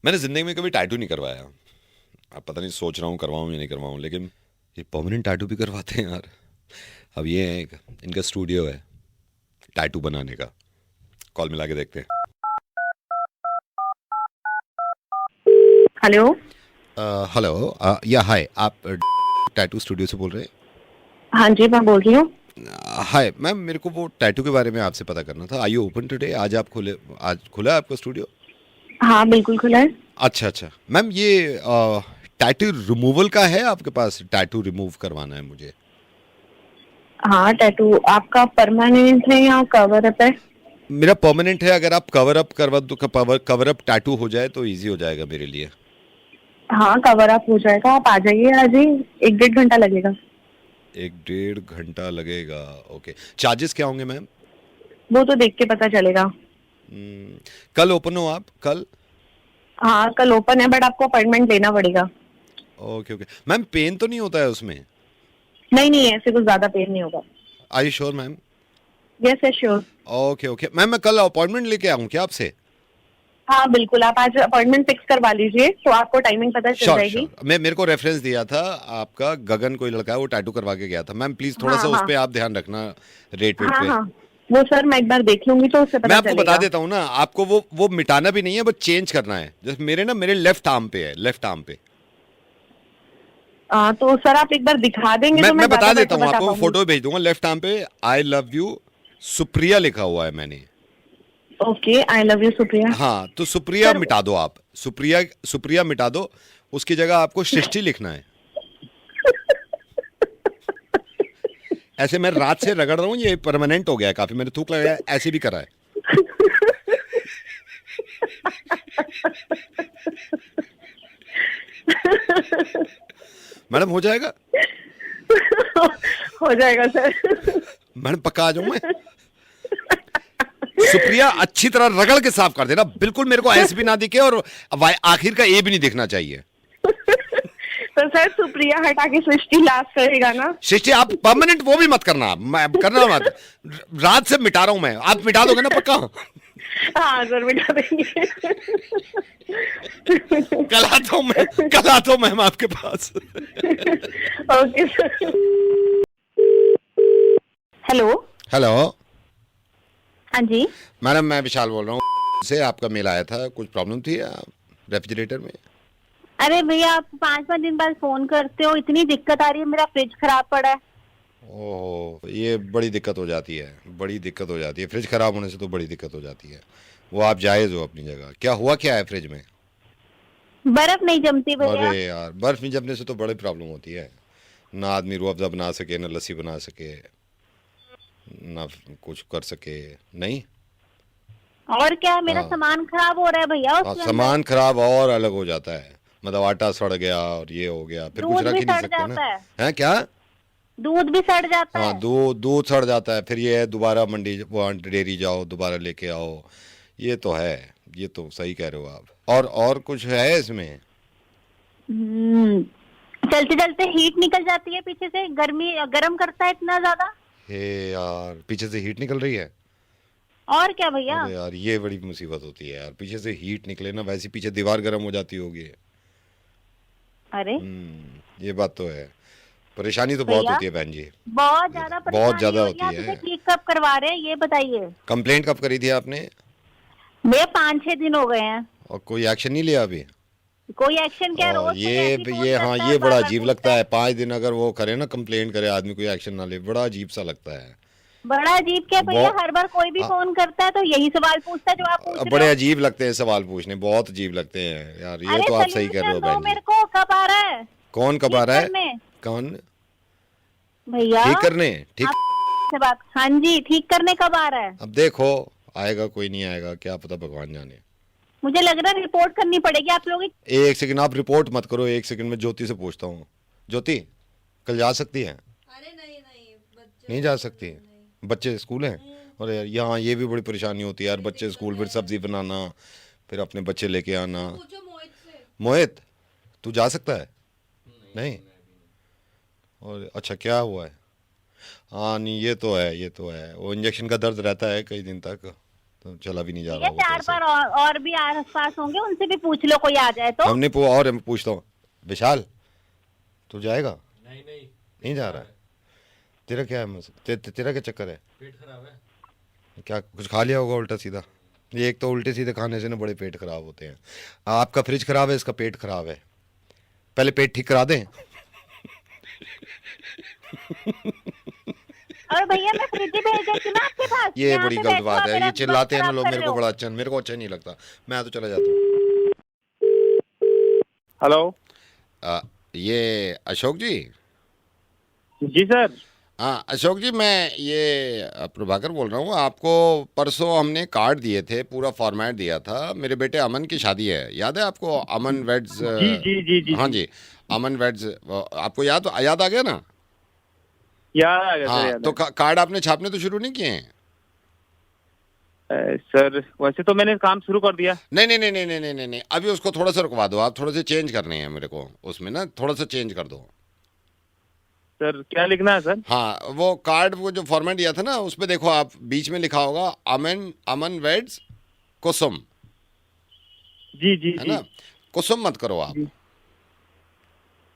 मैंने ज़िंदगी में कभी टैटू नहीं करवाया। अब पता नहीं, सोच रहा हूँ करवाऊँ या नहीं करवाऊँ, लेकिन ये परमानेंट टैटू भी करवाते हैं यार। अब ये है एक इनका स्टूडियो है टैटू बनाने का। कॉल मिला के देखते हैं। हेलो। हेलो। या हाय, आप टैटू स्टूडियो से बोल रहे हैं? हाँ जी, मैं बोल रही हूँ। हाय मैम, मेरे को वो टैटू के बारे में आपसे पता करना था। आई यू ओपन टुडे? आज खुला है आपका स्टूडियो? हाँ, बिल्कुल खुला है। अच्छा अच्छा मैम, ये टैटू रिमूवल का है आपके पास? टैटू रिमूव करवाना है मुझे। हाँ, टैटू आपका परमानेंट है या कवर अप है? मेरा परमानेंट है। अगर आप कवर अप करवा दो, कवर अप टैटू हो जाए तो इजी हो जाएगा मेरे लिए। हाँ, कवर अप हो जाएगा। आप आ जाइए आज ही। 1-1.5 घंटा लगेगा। 1-1.5 घंटा लगेगा? ओके। चार्जेस क्या होंगे मैम? वो तो देख के पता चलेगा। हम्म, कल ओपन हो आप कल? हाँ, कल ओपन है बट आपको अपॉइंटमेंट लेना पड़ेगा। ओके ओके मैम, पेन तो नहीं होता है उसमें? नहीं नहीं, ऐसे कुछ ज्यादा पेन नहीं होगा। Are you sure ma'am? Yes yes, sure. Okay okay ma'am, मैं कल अपॉइंटमेंट लेके आऊँ क्या आपसे? हाँ बिल्कुल, आप आज अपॉइंटमेंट फिक्स करवा लीजिए तो आपको टाइमिंग पता चल श्योर जाएगी। श्योर। मैं, मेरे को रेफरेंस दिया था आपका, गगन कोई लड़का है, वो टैटू करवा के गया था। मैम प्लीज़ थोड़ा सा हाँ उस हाँ पर आप ध्यान रखना, रेट वेट हाँ पे। हाँ। वो सर मैं एक बार देख लूंगी तो उससे मैं पता आपको बता चलेगा। देता हूँ ना, आपको वो मिटाना भी नहीं है, बस चेंज करना है। जैसे मेरे ना, मेरे लेफ्ट आर्म पे है, लेफ्ट आर्म पे। तो सर आप एक बार दिखा देंगे मैं तो मैं मैं बता ज्यादा देता बेटर हूँ बता आपको, पाऊंगी। फोटो भेज दूंगा। लेफ्ट आर्म पे आई लव यू सुप्रिया लिखा हुआ है मैंने। Okay, I love you Supriya. हाँ, तो सुप्रिया सर मिटा दो आप। सुप्रिया, सुप्रिया मिटा दो। उसकी जगह आपको सृष्टि लिखना है। ऐसे मैं रात से रगड़ रहा हूँ, ये परमानेंट हो गया है काफी, मैंने थूक लगाया, ऐसे भी करा है। मैडम हो जाएगा? हो जाएगा सर। मैडम पक्का आ जाऊं मैं? सुप्रिया अच्छी तरह रगड़ के साफ कर देना, बिल्कुल मेरे को एस भी ना दिखे, और आखिर का ए भी नहीं दिखना चाहिए। तो सर सुप्रिया हटा के सृष्टि लास्ट करेगा ना? सृष्टि आप परमानेंट वो भी मत करना, मैं करना मत। रात से मिटा रहा हूं मैं, आप मिटा दोगे ना पक्का? हाँ सर, मिटा देंगे। कल आता हूं मैं, कल आता हूं मैम आपके पास। Okay sir. हेलो। हेलो हाँ जी। मैडम, मैं विशाल बोल रहा हूँ से। आपका मेल आया था, कुछ प्रॉब्लम थी रेफ्रिजरेटर में? अरे भैया, आप 5-5 दिन बाद फोन करते हो, इतनी दिक्कत आ रही है, मेरा फ्रिज खराब पड़ा है। ओह, ये बड़ी दिक्कत हो जाती है, बड़ी दिक्कत हो जाती है। फ्रिज खराब होने से तो बड़ी दिक्कत हो जाती है। वो आप जायज़ हो अपनी जगह। क्या हुआ, क्या है फ्रिज में? बर्फ नहीं जमती अरे भैया। यार, बर्फ में जमने से तो बड़ी प्रॉब्लम होती है। ना आदमी रूह अफ़ज़ा बना सके, ना लस्सी बना सके, ना कुछ कर सके। नहीं। और क्या, मेरा हाँ सामान खराब हो रहा है भैया हाँ, उसके अंदर। सामान खराब और अलग हो जाता है। मतलब आटा सड़ गया और ये हो गया, फिर कुछ दूध रख भी ही नहीं सड़ सकते ना। जाता है। हैं क्या? दूध भी सड़ जाता हाँ, है। दूध दूध सड़ जाता है, फिर ये है दोबारा मंडी, वो डेयरी जाओ, दोबारा लेके आओ। ये तो है। ये तो सही कह रहे हो आप। और कुछ है इसमें? हम्म। चलते चलते हीट निकल जाती है पीछे से, गर्मी गर्म करता है इतना ज्यादा। हे यार, पीछे से हीट निकल रही है? और क्या भैया। अरे यार, ये बड़ी मुसीबत होती है यार, पीछे से हीट निकले ना, वैसे पीछे दीवार गर्म हो जाती होगी। अरे ये बात तो है। परेशानी तो बहुत भैया, होती है बहन जी। बहुत ज्यादा बहुत परेशानी ज़्यादा हो रही है। होती आप है। इसे ठीक कब करवा रहे हैं ये बताइए। कंप्लेंट कब करी थी आपने? भैया 5-6 दिन हो गए हैं। और कोई एक्शन नहीं लिया अभी? कोई एक्शन क्या, और रोज मुझे ऐसे ही फोन ये हाँ, करता है ये और बड़ा बार बार अजीब पूछता लगता है। है। 5 दिन अगर वो करे ना, कंप्लेंट करे आदमी, कोई एक्शन ना ले, बड़ा अजीब सा लगता है। बड़ा अजीब क्या भैया, बहुत हर बार कोई भी फोन करता है तो यही सवाल पूछता है जो आप पूछ रहे बड़े हो। अजीब लगते हैं सवाल पूछने, बहुत अजीब लगते हैं यार। ये अरे तो आप सही कह रहे सोल्यूशन हो दो बहन जी। मेरे को, कब आ रहा है कौन कब आ ठीक रहा है? करने? भैया ठीक करने? ठीक। आप से बात, हाँ जी, ठीक करने कब आ रहा है? अब देखो, आएगा कोई नहीं आएगा, क्या पता, भगवान जाने। मुझे लग रहा है रिपोर्ट करनी पड़ेगी आप लोगों की। एक सेकंड, आप रिपोर्ट मत करो, एक सेकंड में ज्योति से पूछता हूँ। ज्योति, कल जा सकती है? अरे नहीं नहीं, बच्चे नहीं जा स्कूल सकती? है, नहीं। बच्चे स्कूल हैं? और यार यहाँ ये भी बड़ी परेशानी होती है यार, बड़ी बच्चे दिक्कत स्कूल, फिर है। सब्जी बनाना, फिर अपने बच्चे लेके आना। पूछो मोहित से। मोहित, तू जा सकता है? नहीं? और अच्छा, क्या हुआ है? हाँ नहीं, ये तो है, ये तो है, वो इंजेक्शन का दर्द रहता है कई दिन तक, तो चला भी नहीं जा ठीक रहा है, वो तो 4 ऐसे। बार और भी आस पास होंगे, उनसे भी पूछ लो, कोई आ जाए तो। हमने और मैं पूछता हूँ, विशाल तू जाएगा? नहीं नहीं, नहीं जा रहा है? तेरा क्या है तेरा क्या चक्कर है? पेट खराब है। क्या कुछ खा लिया होगा उल्टा सीधा? ये एक तो उल्टे सीधे खाने से ना बड़े पेट खराब होते हैं। आपका फ्रिज खराब है, इसका पेट खराब है। पहले पेट ठीक करा दें। और भैया मैं फ्रिज ही भेज देती हूँ ना आपके पास। ये यहाँ बड़ी पे गलत बैठो, बात आप है, मेरा ये चिल्लाते हैं ना वक्त लोग, खराब मेरे कर को रहे बड़ा हो। अच्छा, मेरे को अच्छा नहीं लगता। मैं तो चला जाता हूँ। हेलो ये अशोक जी? जी सर। हाँ अशोक जी, मैं ये प्रभाकर बोल रहा हूँ। आपको परसों हमने कार्ड दिए थे, पूरा फॉर्मेट दिया था। मेरे बेटे अमन की शादी है, याद है आपको? अमन वेड्स। जी जी जी जी हाँ जी। जी, अमन वेड्स। आपको याद आ गया ना? याद आ गया सर, हाँ याद तो आ गया। कार्ड आपने छापने तो शुरू नहीं किए हैं? सर वैसे तो मैंने काम शुरू कर दिया। नहीं नहीं नहीं नहीं नहीं नहीं नहीं नहीं, अभी उसको थोड़ा सा रुकवा दो आप। थोड़े से चेंज करने हैं मेरे को उसमें ना, थोड़ा सा चेंज कर दो। सर क्या लिखना है सर? हाँ वो कार्ड, वो जो फॉर्मेट दिया था ना, उसमें देखो आप, बीच में लिखा होगा अमन अमन वेड्स कुसुम, जी जी है जी ना? कुसुम मत करो आप। जी।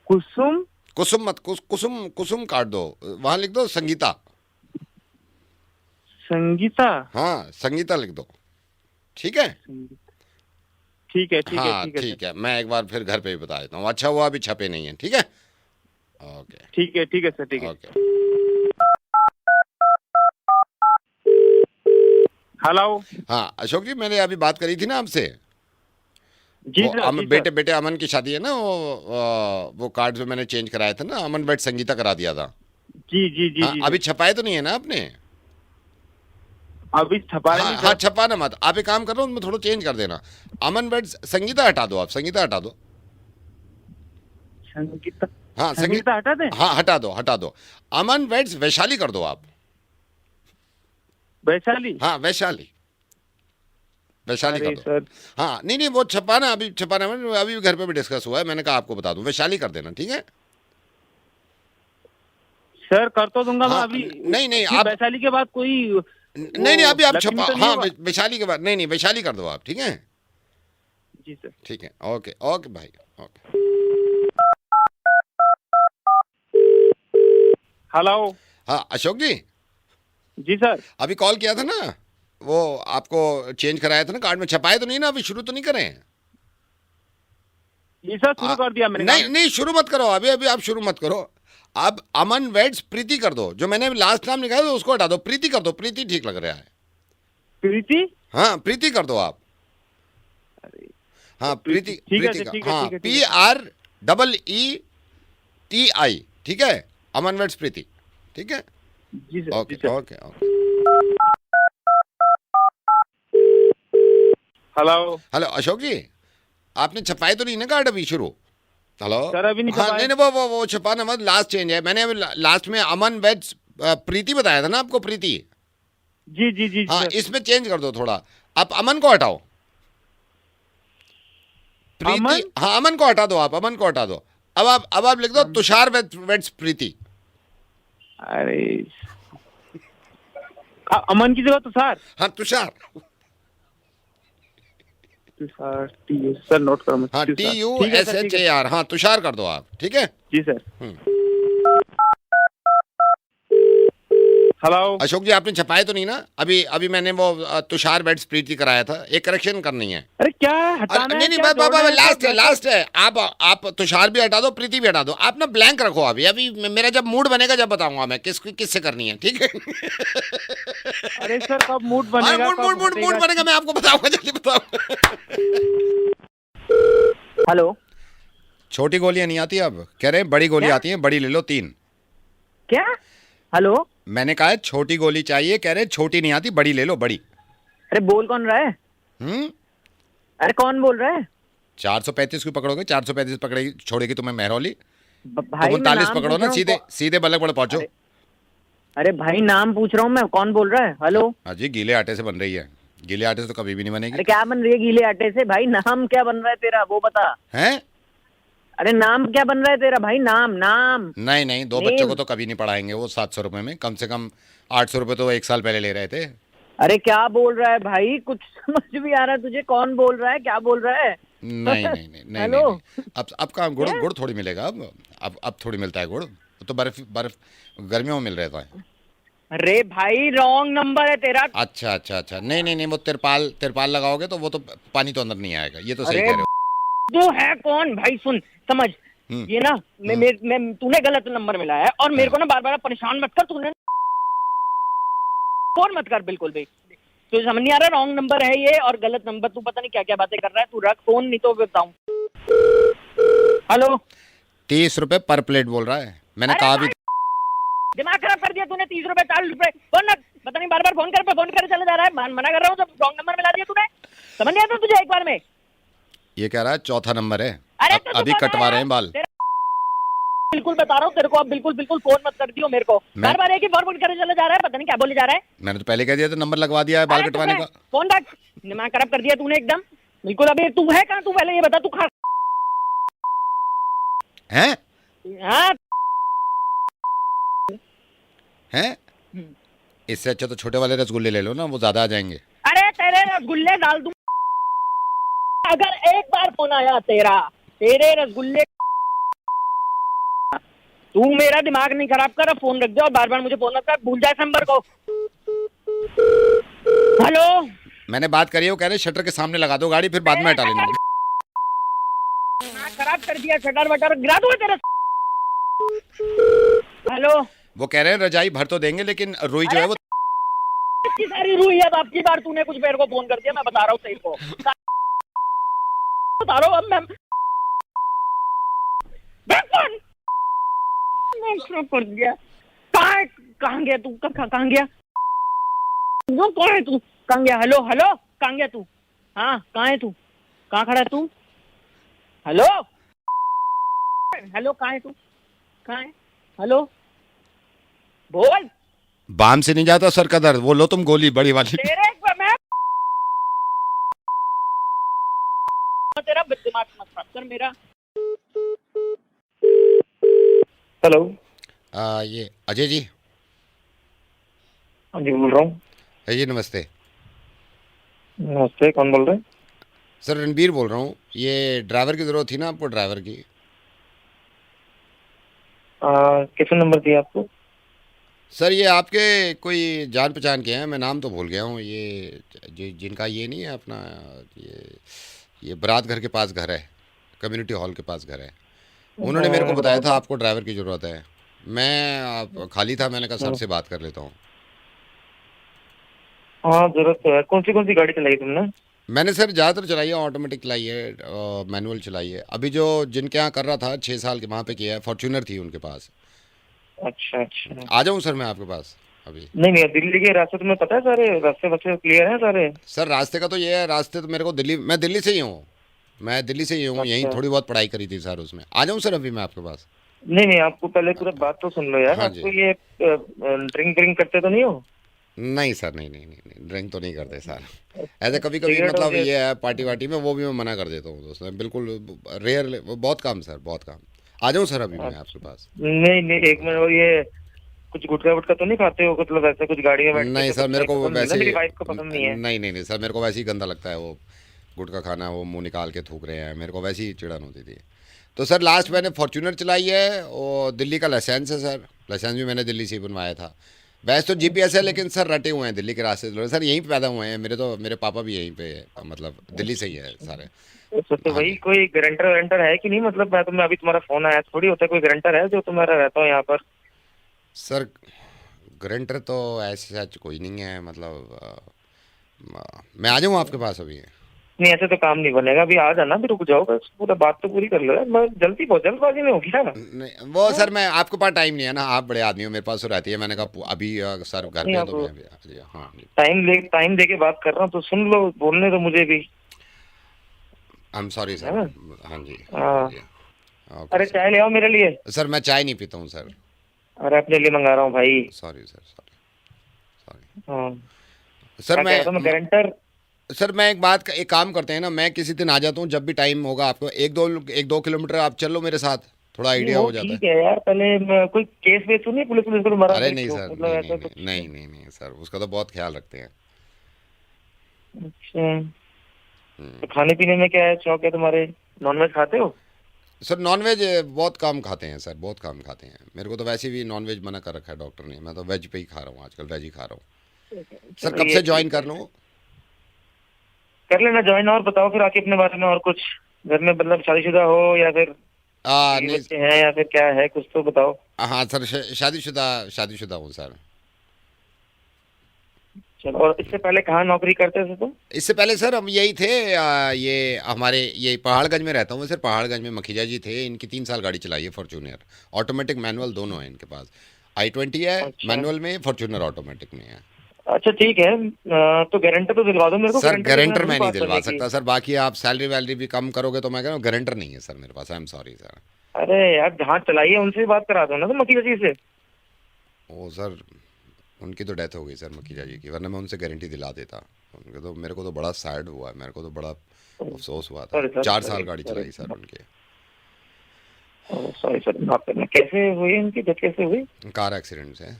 कुसुम। कुसुम मत, कुसुम कुसुम काट दो, वहां लिख दो संगीता। संगीता। हाँ संगीता लिख दो, ठीक है? ठीक है ठीक है हाँ ठीक है ठीक है, मैं एक बार फिर घर पे भी बता देता हूँ। अच्छा हुआ अभी छपे नहीं है, ठीक है? ओके ठीक है सर, ठीक है। ओके। हेलो। हाँ अशोक जी, मैंने अभी बात करी थी ना आपसे। जी वो सर, जी बेटे सर। बेटे अमन की शादी है ना, वो कार्ड जो मैंने चेंज कराया था ना, अमन वेड संगीता करा दिया था। जी जी जी हाँ जी अभी सर। छपाए तो नहीं है ना आपने? अभी छपा हाँ नहीं हाँ, सर। छपाना मत आप, एक काम करो, उसमें थोड़ा चेंज कर देना। अमन वेड संगीता हटा दो आप, संगीता हटा दो। संगीता। हाँ संगीता हटा दें? हाँ हटा दो हटा दो। अमन वेड्स वैशाली कर दो आप। वैशाली। हाँ वैशाली, वैशाली अरे कर दो। सर। हाँ नहीं नहीं, वो छपाना अभी, छपाना अभी घर पे भी डिस्कस हुआ है, मैंने कहा आपको बता दूं, वैशाली कर देना, ठीक है? सर कर तो दूंगा मैं हाँ, अभी। नहीं नहीं फिर आप, वैशाली के बाद कोई नहीं नहीं अभी आप लक्ष्मी छपा, तो नहीं हाँ होगा? वैशाली के बाद, नहीं नहीं वैशाली कर दो आप, ठीक है? जी सर। ठीक है, ओके ओके भाई, ओके। हेलो। हाँ अशोक जी, जी सर। अभी कॉल किया था ना, वो आपको चेंज कराया था ना कार्ड में, छपाए तो नहीं ना अभी? शुरू तो नहीं करें? जी सर, शुरू कर दिया मैंने नहीं काम। नहीं शुरू मत करो अभी, अभी आप शुरू मत करो। आप अमन वेड्स प्रीति कर दो, जो मैंने लास्ट नाम लिखा है तो उसको हटा दो, प्रीति कर दो, प्रीति ठीक लग रहा है। प्रीति। हाँ प्रीति कर दो आप। हाँ प्रीति, ठीक है प्रीति सर, का, ठीक है, हाँ ठीक है, ठीक है। PREETI, ठीक है? अमन वेड्स प्रीति, ठीक है? जी सर, ओके जी sir. Okay okay. Hello. Hello Ashok ji, आपने छपाए तो नहीं ना कार्ड अभी शुरू? हेलो सर अभी नहीं हाँ छपाए। नहीं नहीं, वो छपाना मत, लास्ट चेंज है। मैंने अभी लास्ट में अमन वेड्स प्रीति बताया था ना आपको, प्रीति। जी जी जी हाँ सर। इसमें चेंज कर दो थोड़ा। आप अमन को हटाओ, प्रीति। अमन? हाँ अमन को हटा दो आप, अमन को हटा दो। अब आप लिख दो तुषार वेड्स प्रीति। अरे अमन की जगह तुषार। हाँ तुषार। तुषार सर, नोट करो। हाँ तुषार। ठीक है सर, ठीक है। TUSHAR, हाँ तुषार कर दो आप, ठीक है? जी सर। हेलो। अशोक जी आपने छपाए तो नहीं ना अभी मैंने वो तुषार वेड्स प्रीति कराया था, एक करेक्शन करनी है। अरे क्या हटाना नहीं है? नहीं, क्या बाबा जोड़ना है? लास्ट है, सर, लास्ट है। आप तुषार भी हटा दो, प्रीति भी हटा दो। आप ना ब्लैंक रखो अभी, अभी मेरा जब मूड बनेगा जब बताऊंगा मैं किससे करनी है, ठीक है? अरे सर कब मूड हाँ, बनेगा? मूड बनेगा, मैं आपको बताऊंगा, जल्दी बताऊंगा। हेलो। छोटी गोलियां नहीं आती अब, कह रहे हैं बड़ी गोली क्या? आती हैं, बड़ी ले लो 3। क्या? हेलो। मैंने कहा है छोटी गोली चाहिए, कह रहे हैं छोटी नहीं आती, बड़ी ले लो, बड़ी। अरे बोल कौन रहा है? अरे कौन बोल रहा है? 435 की पकड़ोगे, 435 पकड़ेगी, छोड़ेगी तुम्हें मेहरौली। भाई तुम मैं 39 नाम पकड़ो पूछ ना, रहा हूँ। सीधे सीधे बल्लभगढ़ पहुंचो। अरे भाई नाम पूछ रहा हूँ मैं, कौन बोल रहा है? हेलो। हाँ जी, गीले आटे से बन रही है, गीले आटे से तो कभी भी नहीं बनेगी। अरे क्या बन रही है गीले आटे से? भाई नाम क्या बन रहा है तेरा, वो बता। हैं? अरे नाम क्या बन रहा है तेरा भाई? नाम नहीं नहीं, 2 नेम। बच्चों को तो कभी नहीं पढ़ाएंगे वो 700 रुपए में, कम से कम 800 रुपए तो 1 साल पहले ले रहे थे। अरे क्या बोल रहा है भाई, कुछ समझ भी आ रहा है तुझे? कौन बोल रहा है, क्या बोल रहा है? नहीं नहीं नहीं नहीं हेलो? नहीं। अब कहाँ गुड़ गुड़ थोड़ी मिलेगा अब थोड़ी मिलता है गुड़। तो बर्फ बर्फ गर्मियों में मिल रहा था। अरे भाई रॉन्ग नंबर है तेरा। अच्छा अच्छा अच्छा, नहीं नहीं नहीं, वो तिरपाल तिरपाल लगाओगे तो वो तो पानी तो अंदर नहीं आएगा, ये तो सही अरे कह रहे हो। तू है कौन भाई? सुन समझ, ये ना मैं तूने गलत नंबर मिलाया है और मेरे को ना बार बार परेशान मत कर। तूने फोन मत कर बिल्कुल भी, तुझे समझ नहीं आ रहा? रॉन्ग नंबर है ये और गलत नंबर। तू पता नहीं क्या क्या बातें कर रहा है। तू रख फोन, नहीं तो बताऊं। हेलो? 30 रुपए पर प्लेट बोल रहा है, मैंने अरे कहा भी। दिमाग खराब कर दिया तूने। 30 रुपए 40 रुपए फोन रख। पता नहीं बार बार फोन कर चले जा रहा है। मना कर रहा हूँ, तो रॉन्ग नंबर मिला दिया तूने। समझ नहीं आता तुझे एक बार में? ये कह रहा है चौथा नंबर है। अरे तो अभी कटवा रहे हैं बाल। बिल्कुल बता रहा हूँ तेरे को, अब बिल्कुल बिल्कुल फोन मत कर दियो मेरे को। बार बार एक ही फॉरवर्ड करे चले जा रहा है, पता नहीं क्या बोले जा रहा है। मैंने तो पहले कह दिया था, नंबर लगवा दिया है बाल अरे कटवाने का। फोन रख, दिमाग खराब कर दिया तूने एकदम बिल्कुल। अभी तू है कहाँ? तू पहले ये बता, तू खा हैं हाँ? हैं? इससे अच्छा तो छोटे वाले रसगुल्ले ले लो ना, वो ज्यादा आ जाएंगे। अरे तेरे रसगुल्ले डाल दूं अगर एक बार फोन आया तेरा। तेरे रसगुल्ले। तू मेरा दिमाग नहीं खराब कर, अब फोन रख दे और बार बार मुझे फोन मत कर। भूल जाए नंबर को। हेलो? मैंने बात करी है, वो कह रहे शटर के सामने लगा दो गाड़ी, फिर बाद में हटा लेना। दिमाग खराब कर दिया, शटर वटर गिरा दूंगा तेरा। हेलो? वो कह रहे हैं रजाई भर तो देंगे, लेकिन रुई जो है वो। इतनी सारी रुई है, अब आपकी बार तूने कुछ मेरे को फोन कर दिया। मैं बता रहा हूँ तेरे को, बता रहा हूँ अब मैं कर दिया। कहाँ गया तू? कहाँ गया? कौन है तू? कहाँ गया? Hello hello? कहाँ गया तू? हाँ कहाँ है तू? कहाँ खड़ा है तू? Hello hello? कहाँ है तू? कहाँ है? हेलो बोल। बाम से नहीं जाता सर का दर्द, वो लो तुम गोली बड़ी वाली। तेरे मैं तेरा दिमाग मत खराब कर मेरा। हेलो? ये अजय जी। हाँ जी, बोल रहा हूँ। जी नमस्ते नमस्ते, कौन बोल रहे हैं? सर, रणबीर बोल रहा हूँ। ये ड्राइवर की ज़रूरत थी ना आपको, ड्राइवर की। किसने नंबर दिया आपको? सर ये आपके कोई जान पहचान के हैं, मैं नाम तो भूल गया हूँ। ये जिनका ये नहीं है अपना, ये बारात घर के पास घर है, कम्युनिटी हॉल के पास घर है। उन्होंने मेरे को बताया था आपको ड्राइवर की ज़रूरत है। मैं खाली था, मैंने कहा सर से बात कर लेता हूँ। हाँ, जरूरत तो है। कौन सी गाड़ी चलाई तुमने? मैंने सर ज़्यादातर चलाई है, ऑटोमेटिक चलाई है, मैनुअल चलाई है। अभी जो जिनके यहाँ कर रहा था 6 साल के, वहाँ पे किया है, फॉर्च्यूनर थी उनके पास। अच्छा अच्छा। आ जाऊँ सर मैं आपके पास अभी? नहीं, दिल्ली के रास्ते तुम्हें पता है? सारे रास्ते बच्चे क्लियर हैं सारे? सर रास्ते का तो ये है, रास्ते तो मेरे को मैं दिल्ली से ही हूँ। मैं दिल्ली से ही हूँ, यहीं अच्छा। थोड़ी बहुत पढ़ाई करी थी सर उसमें। आ जाऊँ सर अभी मैं आपके पास? नहीं, आपको पहले पूरा बात तो सुन लो यार। हाँ जी। आपको ये ड्रिंक करते तो नहीं हो? नहीं सर, नहीं, ड्रिंक तो नहीं करते सर। ऐसे कभी कभी सिगरेट मतलब वगैरह? ये है पार्टी वार्टी में, वो भी मैं मना कर देता हूँ दोस्त, बिल्कुल रेयर, बहुत कम सर, बहुत कम। आ जाऊँ सर अभी मैं आपके पास? नहीं, एक मिनट। और ये कुछ गुटखा वुटखा तो नहीं खाते हो? मतलब ऐसे कुछ गाड़ी में बैठ के नहीं तो सर, मेरे को पसंद नहीं वैसे ना, मेरी वाइफ को पसंद नहीं है। नहीं सर, मेरे को वैसे ही गंदा लगता है वो गुटखा खाना, वो मुंह निकाल के थूक रहे हैं, मेरे को वैसे ही चिड़न होती थी। तो सर लास्ट मैंने फॉर्च्यूनर चलाई है, और दिल्ली का लाइसेंस है सर। लाइसेंस भी मैंने दिल्ली से ही बनवाया था। वैसे तो जीपीएस है, लेकिन सर रटे हुए हैं दिल्ली के रास्ते सर, यहीं पे पैदा हुए हैं मेरे पापा भी यहीं पे है, मतलब दिल्ली से ही है सारे। तो वही कोई गारंटर है कि नहीं? मतलब मैं अभी तुम्हारा फोन आया थोड़ी होता है, कोई गारंटर है जो तुम्हारा रहता हो यहाँ पर? सर गारंटर तो ऐसे सच कोई नहीं है, मतलब मैं आ जाऊँ आपके पास अभी? नहीं, ऐसे तो काम नहीं बनेगा। अभी आ जाना, भी रुक जाओ, बस पूरा बात तो पूरी कर लो यार। मैं बहुत जल्दबाजी में हो गया ना। नहीं वो सर, मैं आपके पास टाइम नहीं है ना, आप बड़े आदमी हो, मेरे पास तो रहती है। मैंने कहा अभी सर घर पे नहीं, हैं, तो आप- मैं अभी हाँ जी। टाइम दे के बात कर रहा हूँ, तो सुन लो, बोलने तो मुझे भी। आई एम सॉरी है सर। ना? हाँ जी। हाँ। जी। ओके अरे सर। चाय ले आओ मेरे लिए। सर मैं चाय नहीं पीता हूँ सर। अरे अपने लिए मंगा रहा हूँ भाई। Sorry sir, sorry. हाँ। सर क्या कह रहा था मैं? गारंटर? सर मैं एक काम करते हैं ना, मैं किसी दिन आ जाता हूँ, जब भी टाइम होगा आपको। एक दो किलोमीटर आप चल लो मेरे साथ, थोड़ा आइडिया वो हो जाता ठीक है। है यार। पहले कोई केस वेस तो नहीं? पुलिस को तुम्हारा? अरे नहीं सर, मतलब ऐसा कुछ? नहीं सर, उसका तो बहुत ख्याल रखते हैं। अच्छा, तो खाने पीने में क्या है शौक है तुम्हारे? नॉनवेज खाते हो? सर नॉनवेज बहुत कम खाते हैं सर, बहुत कम खाते हैं। मेरे को तो वैसे भी नॉनवेज मना कर रखा है डॉक्टर ने। मैं तो वेज पे ही खा रहा हूँ आजकल, वेज ही खा रहा हूँ। सर कब से ज्वाइन कर लूँ? कर लेना ज्वाइन। और बताओ फिर आके अपने बारे में और कुछ। घर में मतलब शादीशुदा हो या फिर नहीं बच्चे हैं या फिर क्या है, कुछ तो बताओ। हाँ सर, शादीशुदा हूँ सर। चलो, और इससे पहले कहाँ नौकरी करते थे तुम? इससे पहले सर हम यही थे, ये हमारे ये पहाड़गंज में रहता हूँ मैं सर। पहाड़गंज में मखीजा जी थे, इनकी 3 साल गाड़ी चलाई है फॉर्च्यूनर। ऑटोमेटिक मैनुअल दोनों है इनके पास। i20 है अच्छा। मैनुअल में, फॉर्च्यूनर ऑटोमेटिक में है। अच्छा ठीक है, तो गारंटर तो दिलवा दो मेरे को। सर गारंटर तो मैं नहीं बात दिलवा बनेगी। सकता सर। बाकी आप सैलरी वैलरी भी कम करोगे तो मैं कह रहा हूँ गारंटर नहीं है सर मेरे पास। I am sorry sir. अरे यार, जहाँ चलाइए उनसे बात करा दो ना तुम, मकीजा जी से। ओ सर, उनकी तो डेथ हो गई सर मखीजा जी की, वरना मैं उनसे गारंटी दिला देता। उनके तो मेरे को तो बड़ा सैड हुआ है, मेरे को तो बड़ा अफसोस हुआ था। सॉरी सर, 4 सॉरी, साल गाड़ी सॉरी। चलाई सर उनके। सॉरी सर, माफ करना। कैसे हुई उनकी डेथ, कैसे हुई? कार एक्सीडेंट से।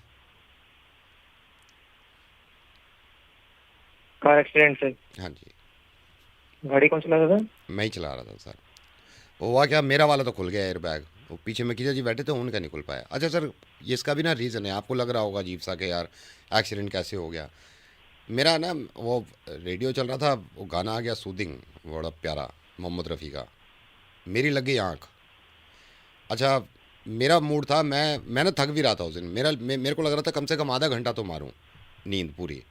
कार एक्सीडेंट से? हाँ जी, गाड़ी कौन चला रहा था? मैं ही चला रहा था सर। वो हुआ क्या, मेरा वाला तो खुल गया एयर बैग, वो पीछे मखीजा जी बैठे थे उनका नहीं खुल पाया। अच्छा सर, ये इसका भी ना रीज़न है। आपको लग रहा होगा अजीब सा कि यार एक्सीडेंट कैसे हो गया। मेरा ना वो रेडियो चल रहा था, वो गाना आ गया सूदिंग, बड़ा प्यारा, मोहम्मद रफ़ी का, मेरी लग गई आँख। अच्छा, मेरा मूड था, मैं ना थक भी रहा था उस दिन। मेरे को लग रहा था कम से कम आधा घंटा तो मारूं नींद पूरी।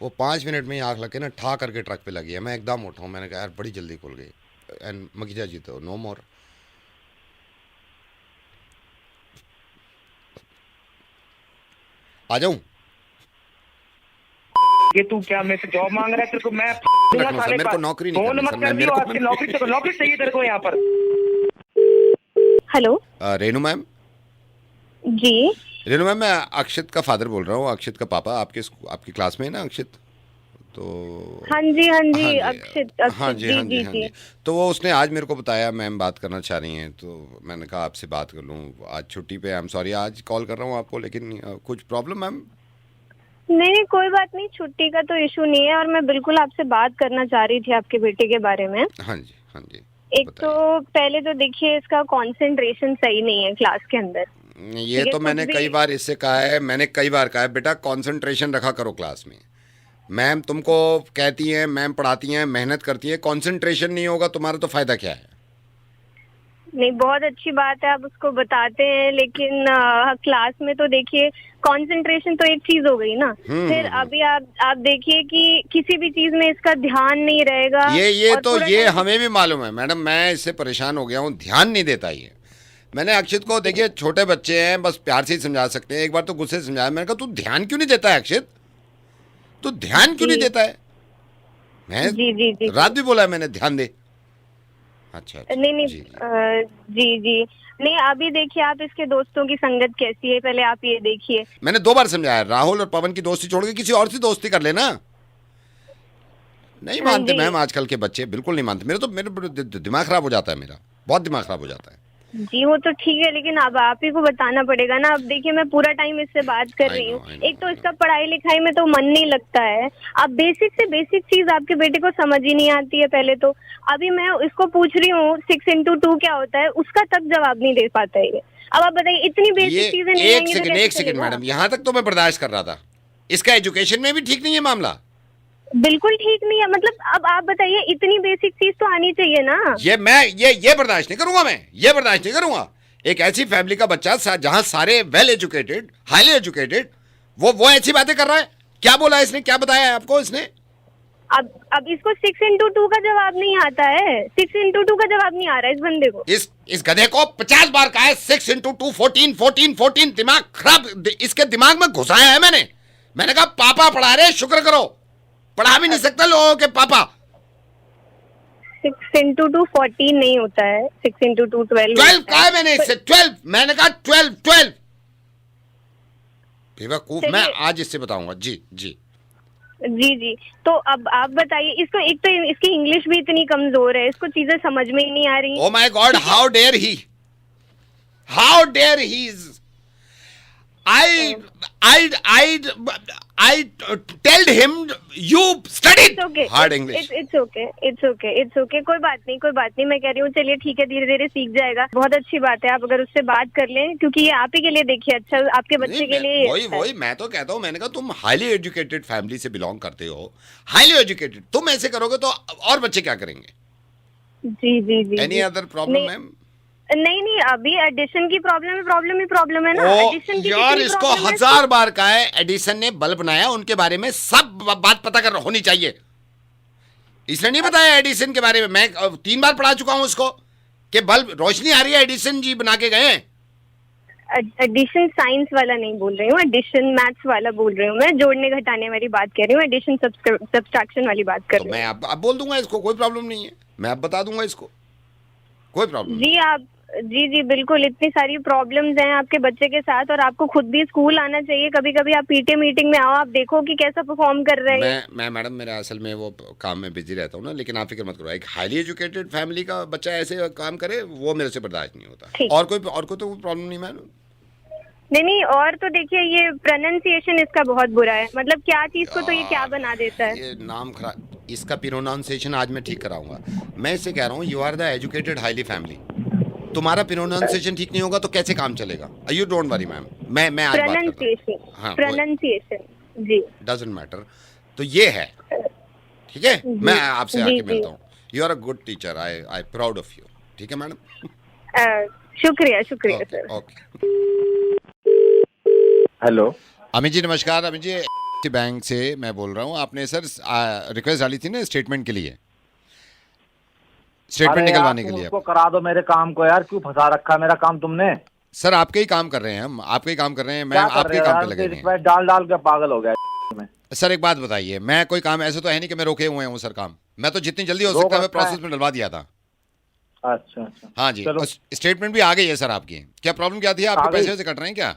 वो 5 मिनट में ही आँख लग के ना ठा करके ट्रक पे लगी है। मैं एकदम उठाऊँ, मैंने कहा यार बड़ी जल्दी खुल गई। एंड मखीजा जी तो नो मोर। आ जाऊं? ये तू क्या मेरे से जॉब मांग रहा है? तेरे को मैं रखना सर, मेरे को नौकरी नहीं फोन करनी मत सर। कर मेरे दियो, को आज की नौकरी चाहिए तेरे को यहाँ पर। हेलो रेनू मैम, जी। रेनू मैम, मैं अक्षित का फादर बोल रहा हूँ, अक्षित का पापा। आपकी क्लास में है ना अक्षित? तो हाँ जी हाँ जी, हाँ जी, अक्षित हाँ जी, हाँ जी, हाँ जी। तो वो उसने आज मेरे को बताया मैम बात करना चाह रही हैं, तो मैंने कहा आपसे बात कर लूँ। आज छुट्टी पे, आई एम सॉरी आज कॉल कर रहा हूँ आपको, लेकिन कुछ प्रॉब्लम मैम? नहीं, कोई बात नहीं, छुट्टी का तो इशू नहीं है। और मैं बिल्कुल आपसे बात करना चाह रही थी आपके बेटे के बारे में। हाँ जी, हाँ जी। एक तो पहले तो देखिए, इसका कंसंट्रेशन सही नहीं है क्लास के अंदर। ये तो मैंने कई बार इससे कहा है, मैंने कई बार कहा है बेटा कंसंट्रेशन रखा करो क्लास में। मैम तुमको कहती हैं, मैम पढ़ाती हैं, मेहनत करती हैं, कंसंट्रेशन नहीं होगा तुम्हारा तो फायदा क्या है? नहीं, बहुत अच्छी बात है, आप उसको बताते हैं, लेकिन क्लास में तो देखिए कंसंट्रेशन तो एक चीज हो गई ना। फिर अभी आप देखिए कि किसी भी चीज में इसका ध्यान नहीं रहेगा। ये और तो पूरा ये टाइम- हमें भी मालूम है मैडम, मैं इससे परेशान हो गया हूँ, ध्यान नहीं देता ये। मैंने अक्षित को, देखिए छोटे बच्चे हैं, बस प्यार से ही समझा सकते हैं। एक बार तो गुस्से से समझाया, मैंने कहा तू ध्यान क्यों नहीं देता है अक्षित, तू ध्यान क्यों नहीं देता है? मैं जी जी जी रात भी बोला है मैंने, ध्यान दे। अच्छा, नहीं नहीं, जी, जी जी नहीं, अभी देखिए आप इसके दोस्तों की संगत कैसी है, पहले आप ये देखिए। मैंने 2 बार समझाया, राहुल और पवन की दोस्ती छोड़ के किसी और से दोस्ती कर लेना। नहीं मानते मैम, आजकल के बच्चे बिल्कुल नहीं मानते। मेरे दिमाग खराब हो जाता है, मेरा बहुत दिमाग खराब हो जाता है। जी वो तो ठीक है, लेकिन अब आप ही को बताना पड़ेगा ना। अब देखिए, मैं पूरा टाइम इससे बात कर I रही know, हूँ। I know, एक तो इसका पढ़ाई लिखाई में तो मन नहीं लगता है। अब बेसिक से बेसिक चीज आपके बेटे को समझ ही नहीं आती है। पहले तो अभी मैं इसको पूछ रही हूँ 6x2 क्या होता है, उसका तक जवाब नहीं दे पाता है ये। अब आप बताइए, इतनी बेसिक चीजें नहीं आएंगी तो कैसे एक सेकंड चलेगा? मैडम, यहाँ तक तो मैं बर्दाश्त कर रहा था, इसका एजुकेशन में भी ठीक नहीं है मामला। बिल्कुल ठीक नहीं है। मतलब अब आप बताइए, इतनी बेसिक चीज तो आनी चाहिए ना। ये बर्दाश्त नहीं करूंगा मैं, ये बर्दाश्त नहीं करूंगा। एक ऐसी फैमिली का बच्चा जहां सारे वेल एजुकेटेड, हाईली एजुकेटेड, वो ऐसी बातें कर रहा है। क्या बोला इसने, क्या बताया है आपको इसने? अब इसको 6x2 का जवाब नहीं आता है। 6x2 का जवाब नहीं आ रहा है इस बंदे को। इस गधे को 50 बार कहा है 6x2 14 14 14। दिमाग खराब इसके दिमाग में घुसाया है मैंने कहा पापा पढ़ा रहे, शुक्र करो। पढ़ा भी नहीं सकता लोगों के पापा। 6x2 14 नहीं होता है, 6x2 12। 12 कहा है मैंने इससे, 12 मैंने कहा 12। बेवकूफ, मैं आज इससे बताऊंगा। जी जी जी जी। तो अब आप बताइए इसको। एक तो इसकी इंग्लिश भी इतनी कमजोर है, इसको चीजें समझ में ही नहीं आ रही। Oh my God, how dare he I told him you studied It's okay. hard English. It's okay. It's okay. It's okay. कोई बात नहीं. मैं कह रही हूँ चलिए ठीक है, धीरे धीरे सीख जाएगा. बहुत अच्छी बात है आप अगर उससे बात कर लें, क्योंकि ये आप ही के लिए देखिए अच्छा, आपके बच्चे के लिए वही अच्छा है. वही मैं तो कहता हूँ, मैंने कहा तुम हाईली एजुकेटेड फैमिली से बिलोंग करते हो, हाईली एजुकेटेड, तुम ऐसे करोगे तो और बच्चे क्या करेंगे? जी. Any other problem ma'am? नहीं अभी एडिशन की प्रॉब्लम है ना. ओ एडिशन की यार, कितनी इसको problem है? 1000 बार कहा है, एडिसन ने बल्ब बनाया, उनके बारे में सब बात पता कर होनी चाहिए. इसने नहीं बताया एडिसन के बारे में, मैं 3 बार पढ़ा चुका हूं उसको कि बल्ब रोशनी आ रही है, एडिसन जी बना के गए हैं. एडिशन साइंस वाला नहीं बोल रही हूँ, एडिशन मैथ्स वाला बोल रही हूँ मैं, जोड़ने घटाने वाली बात कर रही हूँ, एडिशन सब्सट्रैक्शन वाली बात कर तो रही हूँ. मैं अब बोल दूंगा इसको, कोई प्रॉब्लम नहीं है, मैं अब बता दूंगा इसको, कोई प्रॉब्लम नहीं. जी आप जी बिल्कुल, इतनी सारी प्रॉब्लम्स हैं आपके बच्चे के साथ, और आपको खुद भी स्कूल आना चाहिए. कभी कभी आप पीटीए मीटिंग में आओ, आप देखो कि कैसा परफॉर्म कर रहे हैं. मैं मैडम, मेरा असल में वो काम में बिजी रहता हूँ ना, लेकिन आप फिक्र मत करो, एक हाईली एजुकेटेड फैमिली का बच्चा ऐसे काम करे वो मेरे से बर्दाश्त नहीं होता. ठीक. और कोई तो कोई प्रॉब्लम नहीं मैडम. नहीं और तो देखिए ये प्रोनाउंसिएशन इसका बहुत बुरा है, मतलब क्या चीज को तो ये क्या बना देता है. ये नाम खराब, इसका प्रोनाउंसिएशन आज मैं ठीक कराऊंगा. मैं इससे कह रहा हूँ, you are the educated highly family, तुम्हारा प्रोनाउंसिएशन ठीक नहीं होगा तो कैसे काम चलेगा? यू डोंट वरी मैम, मैं आज बात करता हूँ. हाँ, प्रोनाउंसिएशन जी डजंट मैटर. तो ये है, ठीक है, मैं आपसे आके जी. मिलता हूँ. You are a good teacher, I proud of you. ठीक है मैडम. शुक्रिया sir. Okay. Hello Amit ji नमस्कार. अमित जी बैंक से मैं बोल रहा हूँ. आपने सर रिक्वेस्ट डाली थी ना स्टेटमेंट के लिए, स्टेटमेंट निकलवाने के लिए. उसको करा दो मेरे काम को यार, क्यों फंसा रखा मेरा काम तुमने? सर आपके ही काम कर रहे हैं हम, आपके ही काम कर रहे हैं. मैं आपके ही काम पे लगे हुए हैं. रिक्वेस्ट डाल के पागल हो गया मैं. सर एक बात बताइए, मैं कोई काम ऐसे तो है नहीं कि मैं रोके हुए हूँ सर काम. मैं तो जितनी जल्दी हो सकता है मैं प्रोसेस में डलवा दिया था. अच्छा हाँ जी, चलो. स्टेटमेंट भी आ गई है सर आपकी. क्या प्रॉब्लम क्या थी? आपके पैसे वैसे कट रहे हैं क्या?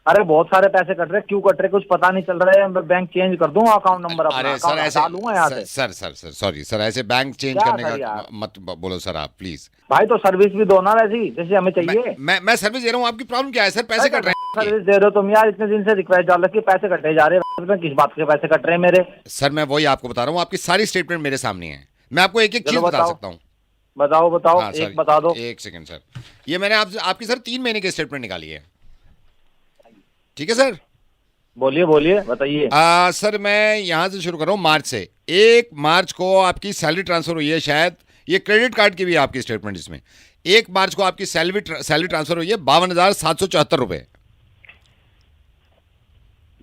अरे बहुत सारे पैसे कट रहे, क्यों कट रहे कुछ पता नहीं चल रहा है. मैं बैंक चेंज कर दूंगा अकाउंट नंबर अपना. अरे सर ऐसे डालूंगा यहाँ से. सर सॉरी सर, ऐसे बैंक चेंज क्या करने सर का यार? मत बोलो सर आप प्लीज. भाई तो सर्विस भी दो ना वैसी जैसे हमें चाहिए. मैं सर्विस दे रहा हूँ. आपकी प्रॉब्लम क्या है सर? पैसे कट रहे हैं. सर्विस दे रहे हो तुम यार, इतने दिन से रिक्वेस्ट डाल रखी, पैसे कटे जा रहे हैं. किस बात के पैसे कट रहे हैं मेरे? सर मैं वही आपको बता रहा हूँ, आपकी सारी स्टेटमेंट मेरे सामने है, मैं आपको एक एक चीज चलो बता बताओ. सकता हूँ. बताओ हाँ, एक sorry, बता दो. एक सेकंड सर. ये मैंने आपकी सर 3 महीने की स्टेटमेंट निकाली है. ठीक है सर. बोलिए बताइए. सर मैं यहाँ से शुरू कर रहा हूँ मार्च से. 1 मार्च को आपकी सैलरी ट्रांसफर हुई है, शायद ये क्रेडिट कार्ड की भी है आपकी स्टेटमेंट. इसमें 1 मार्च को आपकी सैलरी ट्रांसफर हुई है 52,774 रुपए.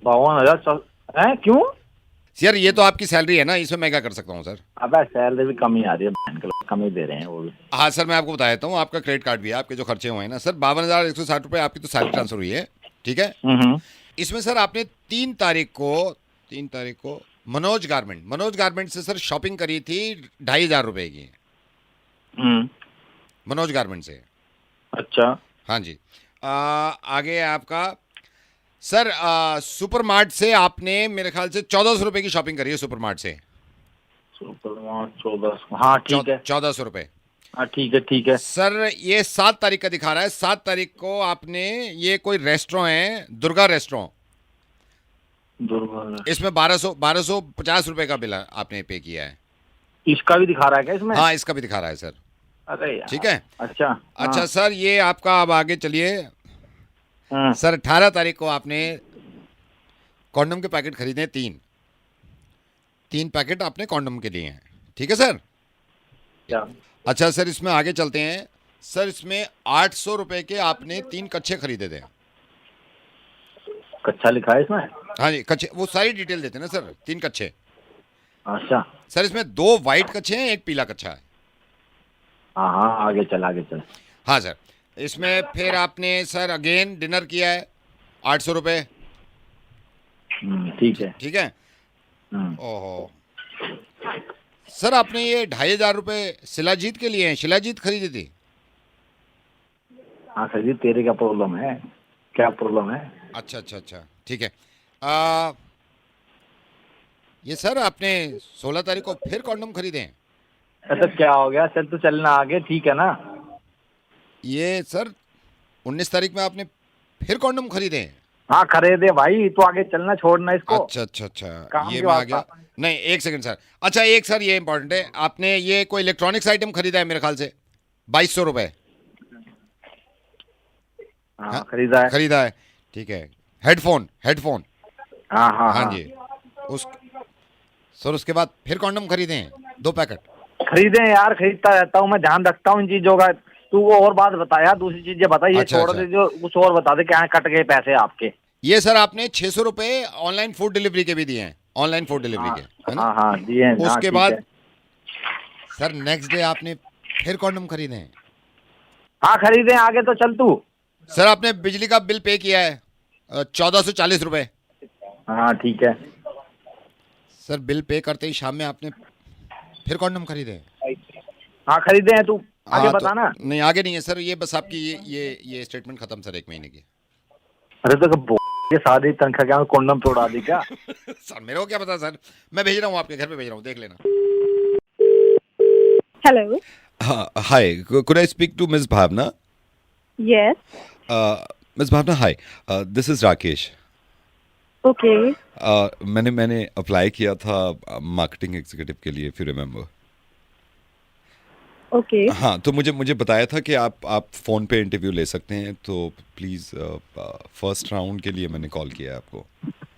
52,000 है? क्यों? यार ये तो आपकी सैलरी है ना, इसमें मैं क्या कर सकता हूँ सर? अबे सैलरी भी कम ही आ रही है, बैंक के लोग कम ही दे रहे हैं वो भी. हाँ सर मैं आपको बता देता हूँ, आपका क्रेडिट कार्ड भी है, आपके जो खर्चे हुए हैं ना सर, 52,160 रुपए आपकी तो सैलरी ट्रांसफर हुई है. ठीक है. इसमें सर आपने 3 तारीख को मनोज गारमेंट से सर शॉपिंग करी थी 2,500 रुपए की. मनोज गारमेंट से. अच्छा. हाँ जी. आगे आपका सर सुपर मार्ट से आपने मेरे ख्याल से 1,400 रुपए की शॉपिंग करी है सुपर मार्ट से. Super mart 1400. हाँ ठीक है. 1,400 रुपए. हाँ ठीक है. सर ये 7 तारीख का दिखा रहा है. 7 तारीख को आपने ये कोई रेस्टोरेंट है, दुर्गा रेस्टोरेंट, इसमें 1250 रुपए का बिल आपने पे किया है. इसका भी दिखा रहा है क्या इसमें? हाँ इसका भी दिखा रहा है सर. अरे यार. ठीक है. अच्छा सर ये आपका, अब आगे चलिए. सर 18 तारीख को आपने कॉन्डम के पैकेट खरीदे 3 पैकेट आपने कॉन्डम के लिए हैं. ठीक है सर. क्या? अच्छा सर इसमें आगे चलते हैं. सर इसमें 800 रुपए के आपने 3 कच्छे खरीदे थे. कच्चा लिखा है इसमें? हाँ जी कच्छे, वो सारी डिटेल देते हैं ना सर. 3 कच्छे. अच्छा. सर इसमें 2 वाइट कच्छे हैं, 1 पीला कच्छा है. हाँ आगे चल. हाँ सर. इसमें फिर आपने सर अगेन डिनर किया है 800 रुपए. ठीक है. ओहो. सर आपने ये 2,500 रुपए शिलाजीत के लिए हैं, शिलाजीत खरीदी थी. हाँ सर जी, तेरे क्या प्रॉब्लम है? अच्छा ठीक है. ये सर आपने 16 तारीख को फिर कॉन्डम खरीदे हैं. अच्छा क्या हो गया? चल तो चलना आगे, ठीक है ना. ये सर 19 तारीख में आपने फिर कॉन्डम खरीदे हैं. हाँ खरीदे भाई, तो आगे चलना, छोड़ना इसको। अच्छा अच्छा अच्छा, काम ये की मैं आ बात गया। था। नहीं एक सेकंड सर, अच्छा एक सर ये इंपॉर्टेंट है, आपने ये कोई इलेक्ट्रॉनिक्स आइटम खरीदा है मेरे ख्याल से 2200 रुपए? हाँ खरीदा है। खरीदा है, ठीक है। Headphone headphone? हाँ हाँ हाँ हाँ जी। उस सर उसके बाद फिर कॉन्डम खरीदे हैं 2 पैकेट? खरीदे हैं यार, खरीदता रहता हूँ मैं, ध्यान रखता हूँ इन चीजों का। तू वो और बात बता यार, दूसरी चीजें बता, ये अच्छा, छोड़ अच्छा। दे, जो कुछ और बता दे, क्या कट गए पैसे आपके। ये सर आपने 600 रुपए ऑनलाइन फूड डिलीवरी के भी दिए हैं, ऑनलाइन फूड डिलीवरी हाँ के, है ना? हाँ हाँ दिए हैं। हाँ, उसके ठीक बाद है। सर नेक्स्ट डे आपने फिर कॉन्डम खरीदे हैं? हाँ खरीदे हैं, आगे तो चल तू। सर आपने बिजली का बिल पे किया है 1440 रुपए। हाँ ठीक है। सर बिल पे करते ही शाम में आपने फिर कॉन्डम खरीदे हैं? हाँ खरीदे हैं, तू आगे हाँ, तो- बता ना। नहीं आगे नहीं है सर, ये बस आपकी ये स्टेटमेंट खत्म सर 1 महीने की। अरे तो ये सारी तनख्वाह क्या कॉन्डम तोड़ा दी क्या? सर मेरे को क्या पता सर, मैं भेज रहा हूँ आपके घर पे भेज रहा हूँ, देख लेना। Hello. Hi, could I speak to Ms. Bhavna? Yes. Ms. Bhavna, hi. This is Rakesh. Okay. मैंने अप्लाई किया था मार्केटिंग एग्जीक्यूटिव के लिए, इफ यू रिमेम्बर। ओके। हाँ, तो मुझे बताया था कि आप फ़ोन पे इंटरव्यू ले सकते हैं, तो प्लीज़ फर्स्ट राउंड के लिए मैंने कॉल किया है आपको।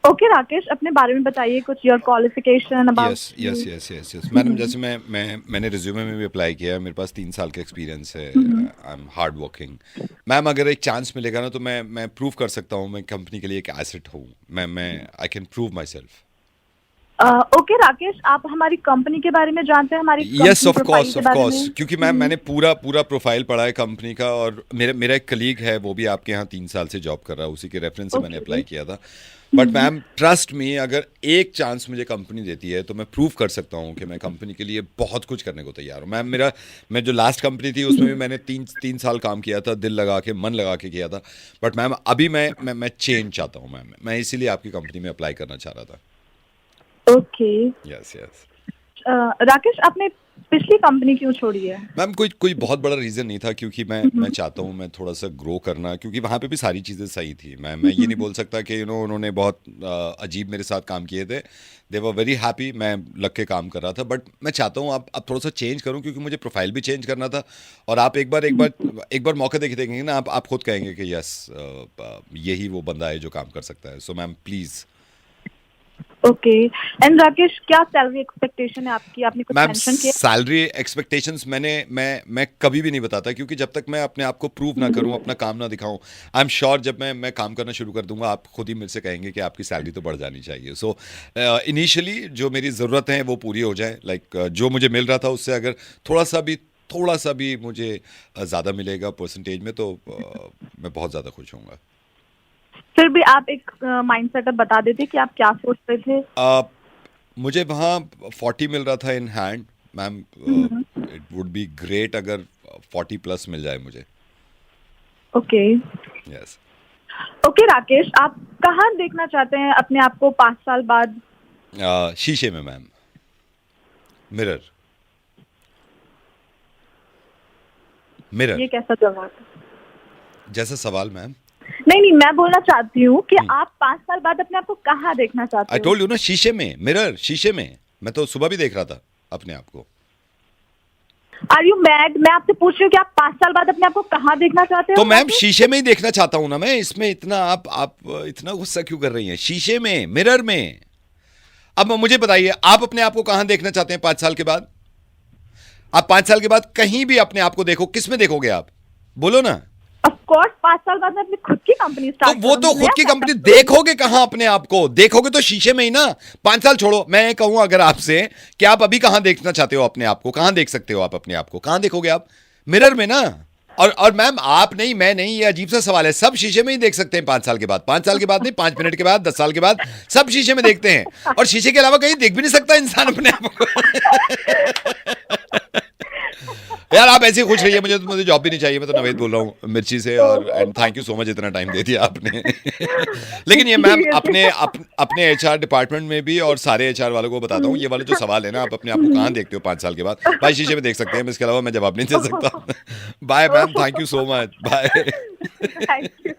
ओके राकेश, अपने बारे में बताइए कुछ, your qualification about. Yes madam, जैसे मैंने रिज्यूमे में भी अप्लाई किया है, मेरे पास 3 साल का एक्सपीरियंस है, I am hard working. Ma'am अगर एक चांस मिलेगा ना, तो मैं प्रूव कर सकता हूँ मैं कंपनी के लिए एक एसेट हूँ। मैं I can prove my self. Okay Rakesh, आप हमारी कंपनी के बारे में जानते हैं, हमारी यस ऑफ प्रोफाइल कोर्स के ऑफ बारे कोर्स, में? क्योंकि मैम मैंने पूरा प्रोफाइल पढ़ा है कंपनी का, और मेरा एक कलीग है, वो भी आपके यहाँ 3 साल से जॉब कर रहा है, उसी के रेफरेंस से मैंने अप्लाई किया था। बट मैम ट्रस्ट मी, अगर एक चांस मुझे कंपनी देती है तो मैं प्रूव कर सकता हूँ कि मैं कंपनी के लिए बहुत कुछ करने को तैयार हूँ। मैम मैं जो लास्ट कंपनी थी उसमें भी मैंने 3 साल काम किया था, दिल लगा के, मन लगा के किया था। बट मैम अभी मैं चेंज चाहता हूँ मैम, मैं इसीलिए आपकी कंपनी में अप्लाई करना चाह रहा था। ओके। यस राकेश, आपने पिछली कंपनी क्यों छोड़ी है? मैम कोई बहुत बड़ा रीज़न नहीं था, क्योंकि मैं चाहता हूँ मैं थोड़ा सा ग्रो करना, क्योंकि वहाँ पे भी सारी चीज़ें सही थी। मैं ये नहीं बोल सकता कि उन्होंने बहुत अजीब मेरे साथ काम किए थे। दे वर वेरी हैप्पी, मैं लग के काम कर रहा था। बट मैं चाहता हूँ अब थोड़ा सा चेंज करूँ, क्योंकि मुझे प्रोफाइल भी चेंज करना था। और आप एक बार मौका देखेंगे ना, आप खुद कहेंगे कि यस यही वो बंदा है जो काम कर सकता है। So ma'am please. Okay. And Rakesh, क्या सैलरी एक्सपेक्टेशन है आपकी? आपने कुछ मैम मेंशन किया? सैलरी एक्सपेक्टेशंस मैं कभी भी नहीं बताता, क्योंकि जब तक मैं अपने आप को प्रूव ना करूं, अपना काम ना दिखाऊं, आई एम श्योर जब मैं काम करना शुरू कर दूंगा, आप खुद ही मेरे से कहेंगे कि आपकी सैलरी तो बढ़ जानी चाहिए। सो इनिशियली जो मेरी ज़रूरत है वो पूरी हो जाए। लाइक जो मुझे मिल रहा था उससे अगर थोड़ा सा भी मुझे ज़्यादा मिलेगा परसेंटेज में, तो मैं बहुत ज़्यादा खुश होऊंगा। फिर भी आप एक माइंड सेटअप बता देते कि आप क्या सोच रहे थे? मुझे वहाँ 40 मिल रहा था in hand ma'am. It would be great अगर 40 प्लस मिल जाए मुझे। ओके। यस। ओके राकेश, आप कहाँ देखना चाहते हैं अपने आप को 5 साल बाद? शीशे में मैम, मिरर। ये कैसा जवाब है? जैसा सवाल मैम। नहीं, मैं बोलना चाहती हूँ कि आप 5 साल बाद अपने आप को कहाँ देखना चाहते आई हो? टोल्ड यू ना, शीशे में, मिरर, शीशे में। मैं तो सुबह भी देख रहा था अपने आप को। Are you mad? मैं आपसे पूछ रही हूँ कि आप 5 साल बाद अपने आप को कहाँ देखना चाहते हो? तो मैम शीशे में ही देखना चाहता हूँ ना मैं। इसमें इतना आप इतना गुस्सा क्यों कर रही हैं? शीशे में, मिरर में। अब मुझे बताइए, आप अपने आप को कहाँ देखना चाहते हैं 5 साल के बाद? आप 5 साल के बाद कहीं भी अपने आप को देखो, किस में देखोगे आप? बोलो ना। ऑफ कोर्स 5 साल बाद मैं अपनी खुद की कंपनी तो स्टार्ट वो तो खुद की कंपनी देखोगे कहाँ? अपने आप को देखोगे तो शीशे में ही ना। 5 साल छोड़ो, मैं कहूँ अगर आपसे कि आप अभी कहाँ देखना चाहते हो अपने आप को, कहाँ देख सकते हो आप अपने आप को? कहाँ देखोगे आप? मिरर में ना। और मैम आप नहीं, मैं नहीं, ये अजीब सा सवाल है। सब शीशे में ही देख सकते हैं 5 साल के बाद। 5 साल के बाद नहीं, 5 मिनट के बाद, 10 साल के बाद, सब शीशे में देखते हैं। और शीशे के अलावा कहीं देख भी नहीं सकता इंसान अपने आप को। यार आप ऐसे ही खुश रहिए, मुझे जॉब भी नहीं चाहिए। मैं तो नवेद बोल रहा हूँ मिर्ची से, और and thank you so much, इतना टाइम दे दिया आपने। लेकिन ये मैम अपने एचआर डिपार्टमेंट में भी और सारे एचआर वालों को बताता हूँ, ये वाला जो सवाल है ना, आप अपने आप को कहाँ देखते हो 5 साल के बाद? भाई शीशे में देख सकते हैं, इसके अलावा मैं जवाब नहीं दे सकता। Bye ma'am, thank you so much, bye. Thank you.